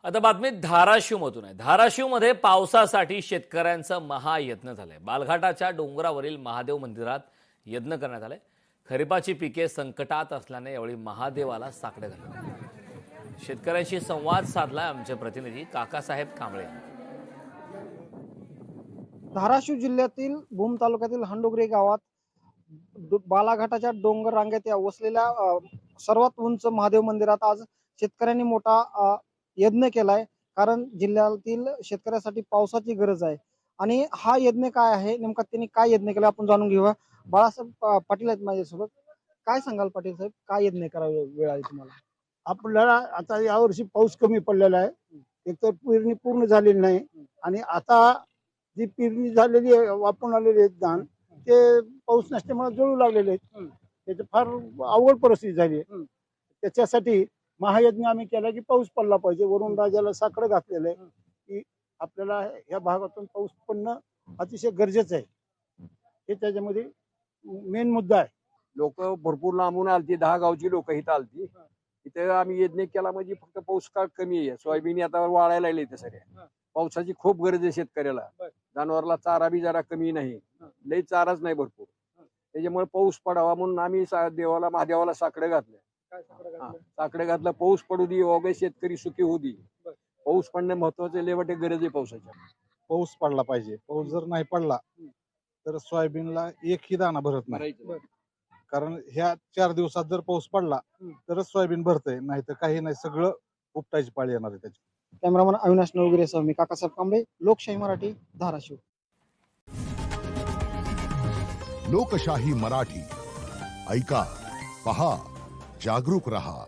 आता बातमीत धाराशिवमधून आहे। धाराशिवमध्ये पावसासाठी शेतकऱ्यांचा महायज्ञ झालाय। बालघाटाच्या डोंगरावरील महादेव मंदिरात यज्ञ करण्यात आलाय। खरीपाची पिके संकटात असल्याने यावेळी महादेवाला साकडे घालण्यात। शेतकऱ्यांशी संवाद साधलाय आमचे प्रतिनिधी काकासाहेब कांबळे। धाराशिव जिल्ह्यातील भूम तालुक्यातील हंडोगरे गावात बालाघाटाच्या डोंगर रांगेत वसलेल्या सर्वात उंच महादेव मंदिरात आज शेतकऱ्यांनी मोठा यज्ञ केलाय। कारण जिल्ह्यातील शेतकऱ्यासाठी पावसाची गरज आहे आणि हा यज्ञ काय आहे, नेमका त्यांनी काय यज्ञ केला आपण जाणून घेऊया। बाळासाहेब पाटील आहेत माझ्यासोबत। काय सांगाल पाटील साहेब, काय यज्ञ करावे वेळ आहे तुम्हाला? आपल्याला आता यावर्षी पाऊस कमी पडलेला आहे, एकतर पेरणी पूर्ण झालेली नाही आणि आता जी पेरणी झालेली आहे, वापरून आलेली आहेत धान, ते पाऊस नसल्यामुळे जळू लागलेले आहेत। त्याची फार अवघड परिस्थिती झाली आहे। त्याच्यासाठी महायज्ञ आम्ही केला की पाऊस पडला पाहिजे। वरून राजाला साकडं घातलेलं आहे की आपल्याला या भागातून पाऊस पडणं अतिशय गरजेचं आहे। हे त्याच्यामध्ये मेन मुद्दा आहे। लोक भरपूर लांबून आलती, 10 गावची लोक इथं आलती। इथे आम्ही यज्ञ केला म्हणजे फक्त पाऊस काळ कमी आहे। सोयाबीन आता वाळायला लागली इथे सगळ्या। पावसाची खूप गरज आहे शेतकऱ्याला। जनावरला चारा बी जरा कमी नाही, लई चाराच नाही भरपूर। त्याच्यामुळे पाऊस पडावा म्हणून आम्ही देवाला महादेवाला साकडे घातले। साकडे घातलं, पाऊस पडू दे, वगैरे शेतकरी सुखी होऊ दे। पाऊस पडणं महत्वाचं, लेवटे गरज आहे पावसाच्या। पाऊस पडला पाहिजे। पाऊस जर नाही पडला तर सोयाबीनला एकही दाणा भरत नाही। कारण ह्या 4 दिवसात जर पाऊस पडला तरच सोयाबीन भरतंय, नाही तर काही नाही, सगळं उपटायची पाळी येणार आहे त्याची। कॅमेरामन अविनाश नवगिरे सह मी काकासाहेब कांबळे, लोकशाही मराठी, धाराशिव। लोकशाही मराठी ऐका, पहा, जागरूक रहा।